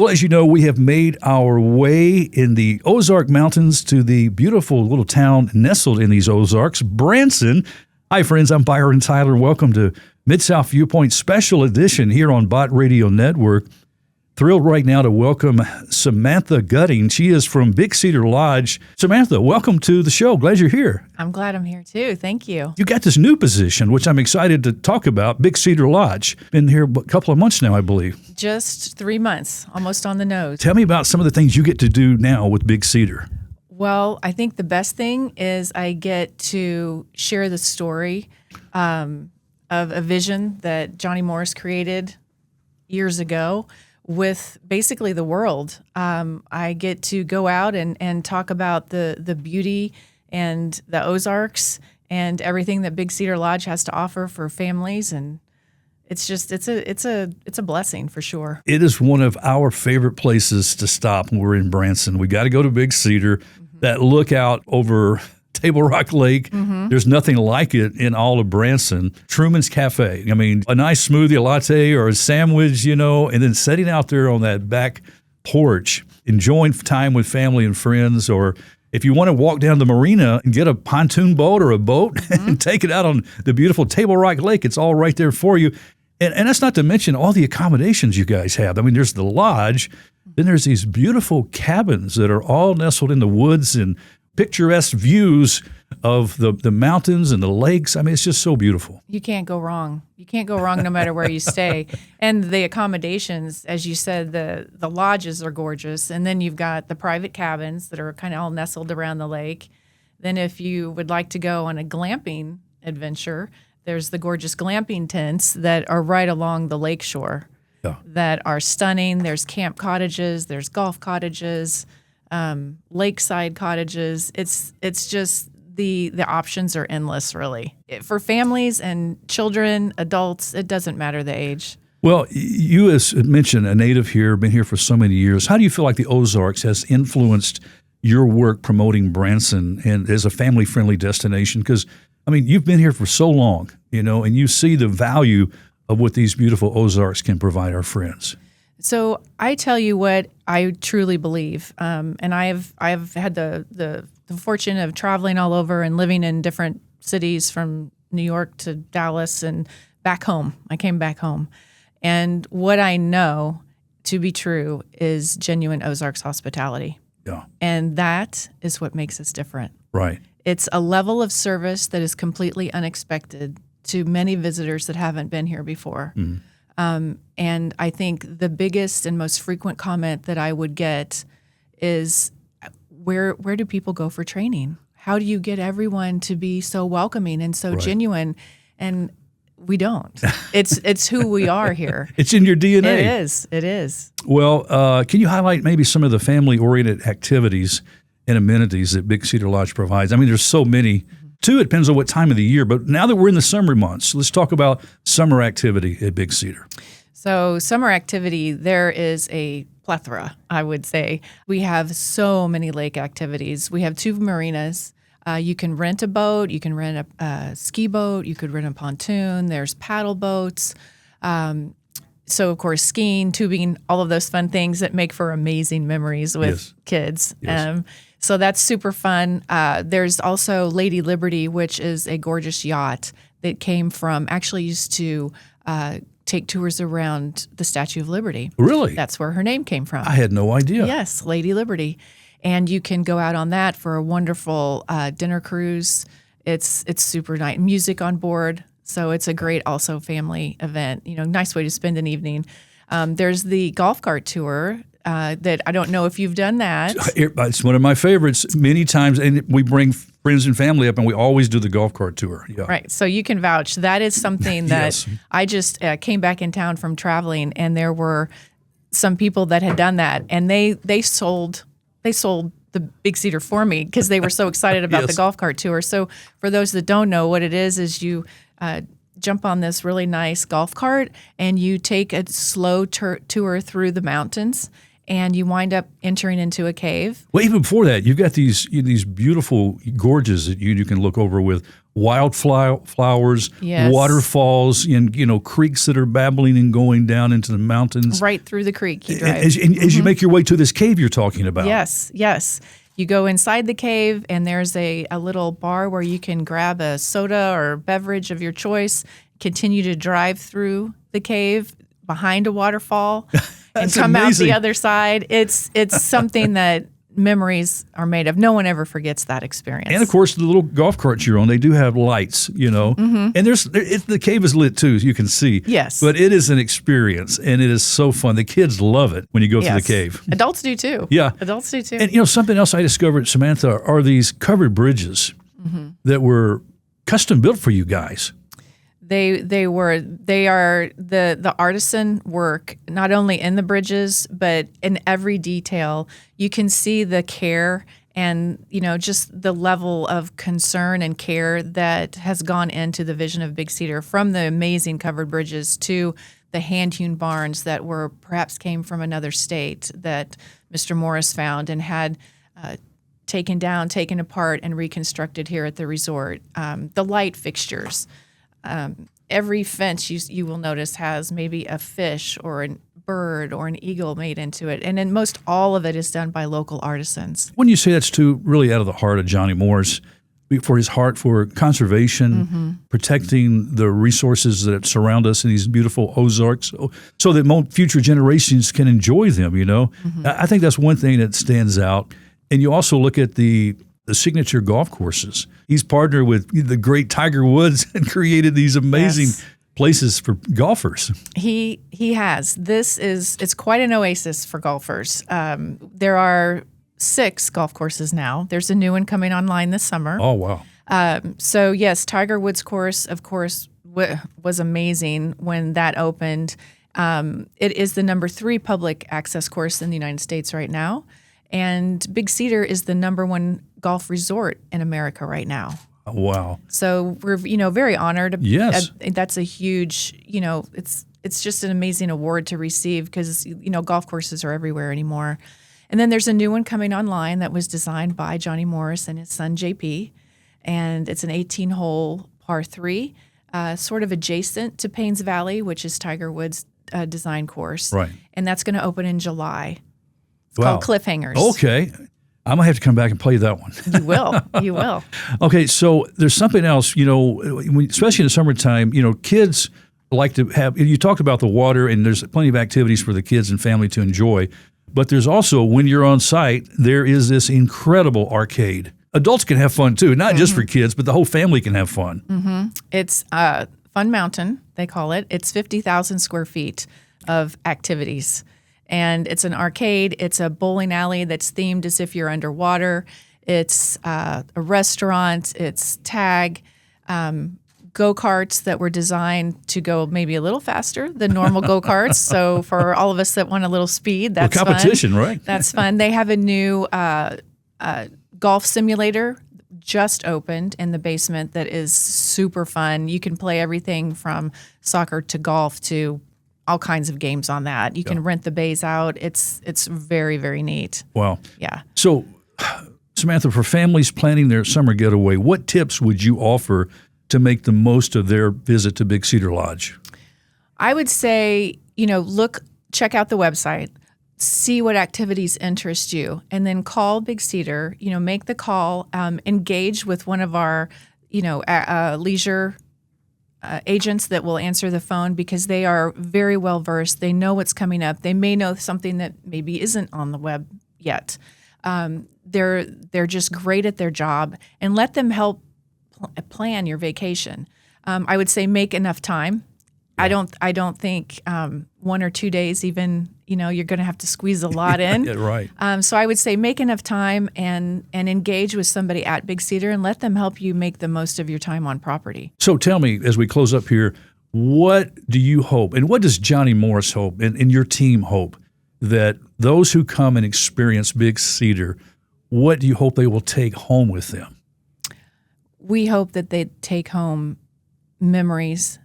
Well, as you know, we have made our way in the Ozark Mountains to the beautiful little town nestled in these Ozarks, Branson. Hi, friends. I'm Byron Tyler. Welcome to Mid-South Viewpoint Special Edition here on Bot Radio Network. Thrilled right now to welcome Samantha Gutting. She is from Big Cedar Lodge. Samantha, welcome to the show. Glad you're here. I'm glad I'm here too. Thank you. You got this new position, which I'm excited to talk about, Big Cedar Lodge. Been here a couple of months now, I believe. Just 3 months, almost on the nose. Tell me about some of the things you get to do now with Big Cedar. Well, I think the best thing is I get to share the story of a vision that Johnny Morris created years ago with basically the world. I get to go out and talk about the beauty and the Ozarks and everything that Big Cedar Lodge has to offer for families, and it's a blessing for sure. It is one of our favorite places to stop when we're in Branson. We got to go to Big Cedar. Mm-hmm. That lookout over Table Rock Lake, There's nothing like it in all of Branson. Truman's Cafe. I mean, a nice smoothie, a latte, or a sandwich, and then sitting out there on that back porch, enjoying time with family and friends, or if you want to walk down the marina and get a pontoon boat or a boat and take it out on the beautiful Table Rock Lake, it's all right there for you. And that's not to mention all the accommodations you guys have. I mean, there's the lodge, then there's these beautiful cabins that are all nestled in the woods and picturesque views of the mountains and the lakes. I mean, it's just so beautiful. You can't go wrong. You can't go wrong no matter where you stay. And the accommodations, as you said, the lodges are gorgeous. And then you've got the private cabins that are kind of all nestled around the lake. Then if you would like to go on a glamping adventure, there's the gorgeous glamping tents that are right along the lake shore that are stunning. There's camp cottages, there's golf cottages, lakeside cottages. It's just the options are endless, really. For families and children, adults, it doesn't matter the age. Well, you, as mentioned, a native here, been here for so many years. How do you feel like the Ozarks has influenced your work promoting Branson and as a family-friendly destination? Because, I mean, you've been here for so long, and you see the value of what these beautiful Ozarks can provide our friends. So I tell you what I truly believe, and I've had the fortune of traveling all over and living in different cities from New York to Dallas and back home. I came back home. And what I know to be true is genuine Ozarks hospitality. Yeah. And that is what makes us different. Right. It's a level of service that is completely unexpected to many visitors that haven't been here before. Mm-hmm. And I think the biggest and most frequent comment that I would get is, where do people go for training? How do you get everyone to be so welcoming and so genuine? And we don't. It's who we are here. It's in your DNA. It is. Well, can you highlight maybe some of the family-oriented activities and amenities that Big Cedar Lodge provides? I mean, there's so many. Too, it depends on what time of the year, but now that we're in the summer months, let's talk about summer activity at Big Cedar. So summer activity, there is a plethora, I would say. We have so many lake activities. We have 2 marinas. You can rent a boat. You can rent a ski boat. You could rent a pontoon. There's paddle boats. So, of course, skiing, tubing, all of those fun things that make for amazing memories with kids. Yes. So that's super fun. There's also Lady Liberty, which is a gorgeous yacht that actually used to take tours around the Statue of Liberty. Really? That's where her name came from. I had no idea. Yes, Lady Liberty. And you can go out on that for a wonderful dinner cruise. It's super nice. Music on board. So it's a great also family event. Nice way to spend an evening. There's the golf cart tour. That I don't know if you've done that. It's one of my favorites many times, and we bring friends and family up, and we always do the golf cart tour. Yeah. Right, so you can vouch. That is something that I just came back in town from traveling, and there were some people that had done that, and they sold the Big Cedar for me because they were so excited about the golf cart tour. So for those that don't know, what it is you jump on this really nice golf cart, and you take a slow tour through the mountains. And you wind up entering into a cave. Well, even before that, you've got these beautiful gorges that you can look over with wildflowers, Yes. waterfalls, and creeks that are babbling and going down into the mountains. Right through the creek you drive. As you make your way to this cave you're talking about. Yes, yes. You go inside the cave, and there's a little bar where you can grab a soda or beverage of your choice, continue to drive through the cave behind a waterfall, and come amazing. out the other side. It's something that memories are made of. No one ever forgets that experience. And of course, the little golf carts you're on, they do have lights, and the cave is lit too, as you can see. Yes. But it is an experience, and it is so fun. The kids love it when you go through the Yes. cave. Adults do too. Yeah. Adults do too. And something else I discovered, Samantha, are these covered bridges that were custom built for you guys. They are the artisan work, not only in the bridges, but in every detail. You can see the care and, just the level of concern and care that has gone into the vision of Big Cedar, from the amazing covered bridges to the hand-hewn barns that perhaps came from another state that Mr. Morris found and had taken down, taken apart, and reconstructed here at the resort. The light fixtures. Every fence you will notice has maybe a fish or a bird or an eagle made into it. And then most all of it is done by local artisans. When you say that's really out of the heart of Johnny Morris, for his heart for conservation, protecting the resources that surround us in these beautiful Ozarks, so that future generations can enjoy them, I think that's one thing that stands out. And you also look at the signature golf courses. He's partnered with the great Tiger Woods and created these amazing places for golfers. He has. It's quite an oasis for golfers. There are 6 golf courses now. There's a new one coming online this summer. Oh, wow. So yes, Tiger Woods course, of course, was amazing when that opened. It is the number 3 public access course in the United States right now. And Big Cedar is the number 1 golf resort in America right now. Wow. So we're, very honored. Yes. That's a huge, it's just an amazing award to receive because, golf courses are everywhere anymore. And then there's a new one coming online that was designed by Johnny Morris and his son, JP. And it's an 18-hole par 3, sort of adjacent to Paynes Valley, which is Tiger Woods' design course. Right. And that's going to open in July. It's Wow. called Cliffhangers. Okay. I'm going to have to come back and play that one. You will. You will. Okay, so there's something else, especially in the summertime, kids like to have, you talked about the water, and there's plenty of activities for the kids and family to enjoy. But there's also, when you're on site, there is this incredible arcade. Adults can have fun too, not just for kids, but the whole family can have fun. It's Fun Mountain, they call it. It's 50,000 square feet of activities. And it's an arcade. It's a bowling alley that's themed as if you're underwater. It's a restaurant. It's tag, go-karts that were designed to go maybe a little faster than normal go-karts. So for all of us that want a little speed, that's fun. Competition, right? That's fun. They have a new golf simulator just opened in the basement that is super fun. You can play everything from soccer to golf to all kinds of games on that. You can rent the bays out. It's very, very neat. Wow. Yeah. So, Samantha, for families planning their summer getaway, what tips would you offer to make the most of their visit to Big Cedar Lodge? I would say, check out the website, see what activities interest you, and then call Big Cedar, make the call, engage with one of our, leisure agents that will answer the phone because they are very well versed. They know what's coming up. They may know something that maybe isn't on the web yet. They're just great at their job, and let them help plan your vacation. I would say make enough time. I don't think 1 or 2 days even, you're going to have to squeeze a lot in. Yeah, right. So I would say make enough time and engage with somebody at Big Cedar and let them help you make the most of your time on property. So tell me, as we close up here, what do you hope, and what does Johnny Morris hope, and your team hope, that those who come and experience Big Cedar, what do you hope they will take home with them? We hope that they take home memories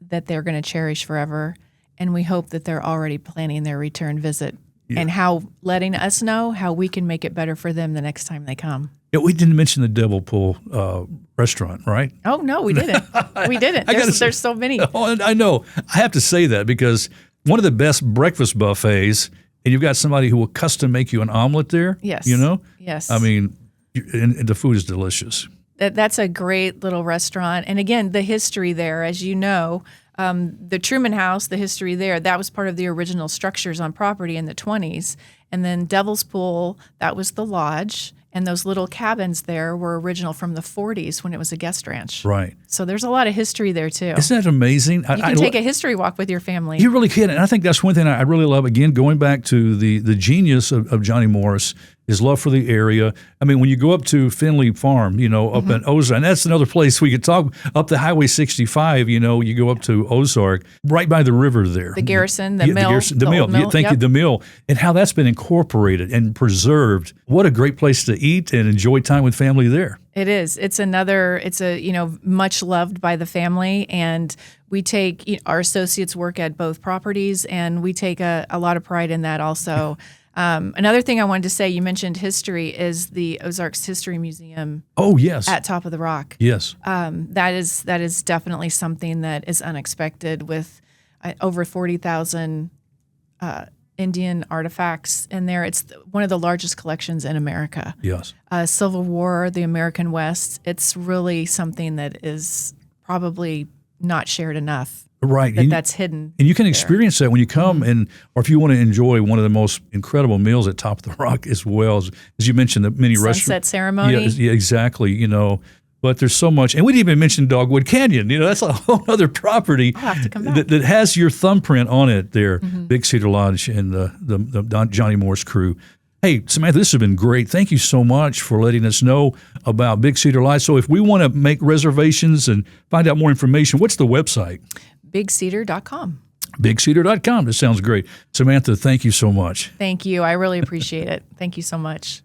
that they're going to cherish forever. And we hope that they're already planning their return visit and letting us know how we can make it better for them the next time they come. Yeah, we didn't mention the Devil Pool restaurant, right? Oh, no, we didn't. We didn't. There's so many. Oh, I know. I have to say that because one of the best breakfast buffets, and you've got somebody who will custom make you an omelet there. Yes. You know? Yes. I mean, and the food is delicious. That's a great little restaurant. And again, the history there, as you know, the Truman House, the history there, that was part of the original structures on property in the 20s. And then Devil's Pool, that was the lodge. And those little cabins there were original from the 40s when it was a guest ranch. Right. So there's a lot of history there, too. Isn't that amazing? You can take a history walk with your family. You really can. And I think that's one thing I really love. Again, going back to the genius of Johnny Morris, his love for the area. I mean, when you go up to Finley Farm, up in Ozark, and that's another place we could talk, up the Highway 65, you go up to Ozark, right by the river there. The Garrison, the mill. The mill. Old mill. Thank you, the mill. And how that's been incorporated and preserved. What a great place to eat and enjoy time with family there. It is. It's much loved by the family, and we take our associates work at both properties, and we take a lot of pride in that also. Another thing I wanted to say, you mentioned history, is the Ozarks History Museum. Oh, yes. At Top of the Rock. Yes. That is definitely something that is unexpected, with over 40,000 Indian artifacts in there. It's one of the largest collections in America. Yes. Civil War, the American West. It's really something that is probably not shared enough. Right. That's hidden. And you can experience that when you come, or if you want to enjoy one of the most incredible meals at Top of the Rock, as well as you mentioned, the many restaurants. Sunset ceremony. Yeah, exactly. But there's so much. And we didn't even mention Dogwood Canyon. That's a whole other property I'll have to come back. that has your thumbprint on it there, Big Cedar Lodge and the Johnny Morris crew. Hey, Samantha, this has been great. Thank you so much for letting us know about Big Cedar Lodge. So if we want to make reservations and find out more information, what's the website? BigCedar.com. BigCedar.com. That sounds great. Samantha, thank you so much. Thank you. I really appreciate it. Thank you so much.